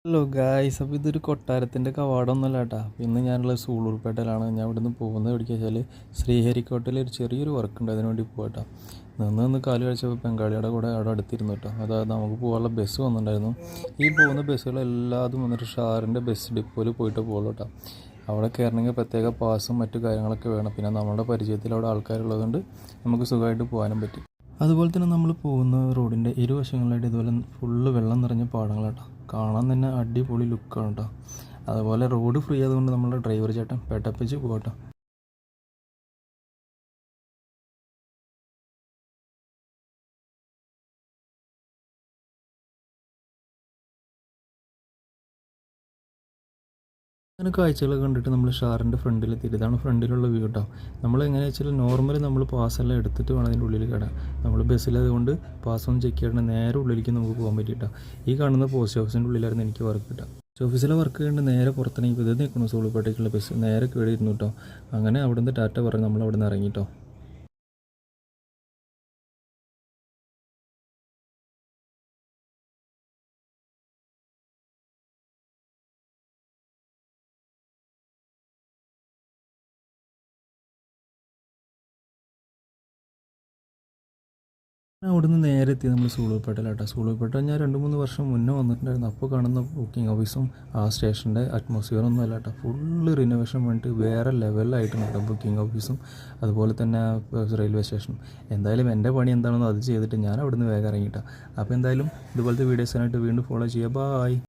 Hello guys, അപ്പോൾ ഇതൊരു കൊട്ടാരത്തിൻ്റെ കവാടമൊന്നുമല്ല കേട്ടോ. ഇന്ന് ഞാനുള്ളത് സൂളൂർപേട്ടയിലാണ്. ഞാൻ ഇവിടുന്ന് പോകുന്നത് എവിടേക്ക് വെച്ചാൽ ശ്രീഹരിക്കോട്ടയിൽ ഒരു ചെറിയൊരു വർക്ക് ഉണ്ട്, അതിന് വേണ്ടി പോകട്ടോ. നിന്ന് കാല് കഴിച്ചപ്പോൾ ബംഗാളിയുടെ കൂടെ അവിടെ അടുത്തിരുന്നു കേട്ടോ. അതായത് നമുക്ക് പോകാനുള്ള ബസ് വന്നിട്ടുണ്ടായിരുന്നു. ഈ പോകുന്ന ബസ്സുകളെല്ലാതും വന്നിട്ട് ഷാറിൻ്റെ ബസ് ഡിപ്പോയിൽ പോയിട്ട് പോകുള്ളൂ കേട്ടോ. അവിടെ കയറണമെങ്കിൽ പ്രത്യേക പാസും മറ്റു കാര്യങ്ങളൊക്കെ വേണം. പിന്നെ നമ്മുടെ പരിചയത്തിൽ അവിടെ ആൾക്കാരുള്ളതുകൊണ്ട് നമുക്ക് സുഖമായിട്ട് പോകാനും പറ്റി. അതുപോലെ തന്നെ നമ്മൾ പോകുന്ന റോഡിൻ്റെ ഇരുവശങ്ങളായിട്ട് ഇതുപോലെ ഫുള്ള് വെള്ളം നിറഞ്ഞ പാടങ്ങളാട്ടോ. കാണാൻ തന്നെ അടിപൊളി ലുക്കാണ് കേട്ടോ. അതുപോലെ റോഡ് ഫ്രീ ആയതുകൊണ്ട് നമ്മുടെ ഡ്രൈവർ ചേട്ടൻ പെട്ടപ്പിച്ച് പോകട്ടോ. അങ്ങനെ കാഴ്ചകളൊക്കെ കണ്ടിട്ട് നമ്മൾ ഷാറിൻ്റെ ഫ്രണ്ടിലെത്തിയിട്ട് ഇതാണ് ഫ്രണ്ടിലുള്ള വ്യൂ കേട്ടോ. നമ്മൾ എങ്ങനെയാ വെച്ചാൽ നോർമലി നമ്മൾ പാസ്സെല്ലാം എടുത്തിട്ട് വേണം അതിൻ്റെ ഉള്ളിൽ കയറാൻ. നമ്മൾ ബസ്സിലതുകൊണ്ട് പാസ്സൊന്നും ചെക്ക് ചെയ്യണം, നേരെ ഉള്ളിലേക്ക് നമുക്ക് പോകാൻ പറ്റിയിട്ടോ. ഈ കാണുന്ന പോസ്റ്റ് ഓഫീസിൻ്റെ ഉള്ളിലായിരുന്നു എനിക്ക് വർക്ക് കിട്ടുക. പോസ്റ്റ് ഓഫീസിലെ വർക്ക് കഴിഞ്ഞ് നേരെ പുറത്തിറങ്ങി ഇത് നിൽക്കുന്നു സൂളൂർപേട്ടയ്ക്കുള്ള ബസ് നേരെ കയറിയിരുന്നു കേട്ടോ. അങ്ങനെ അവിടുന്ന് ടാറ്റ പറഞ്ഞ് നമ്മൾ അവിടെ നിന്ന് ഇറങ്ങിട്ടോ. അവിടുന്ന് നേരെ എത്തി നമ്മൾ സൂളൂർപേട്ടയിലാട്ടോ. സൂളൂർപേട്ട ഞാൻ 2-3 വർഷം മുന്നേ വന്നിട്ടുണ്ടായിരുന്നു. അപ്പോൾ കാണുന്ന ബുക്കിംഗ് ഓഫീസും ആ സ്റ്റേഷൻ്റെ അറ്റ്മോസ്ഫിയറൊന്നും അല്ല കേട്ടോ. ഫുള്ള് റിനോവേഷൻ വേണ്ടിയിട്ട് വേറെ ലെവലായിട്ടുണ്ട് കേട്ടോ ബുക്കിംഗ് ഓഫീസും അതുപോലെ തന്നെ റെയിൽവേ സ്റ്റേഷനും. എന്തായാലും എൻ്റെ പണി എന്താണെന്നോ അത് ചെയ്തിട്ട് ഞാൻ അവിടുന്ന് വേഗം ഇറങ്ങിയിട്ടാണ്. അപ്പോൾ എന്തായാലും ഇതുപോലത്തെ വീഡിയോസിനായിട്ട് വീണ്ടും ഫോളോ ചെയ്യുക. ബായ്.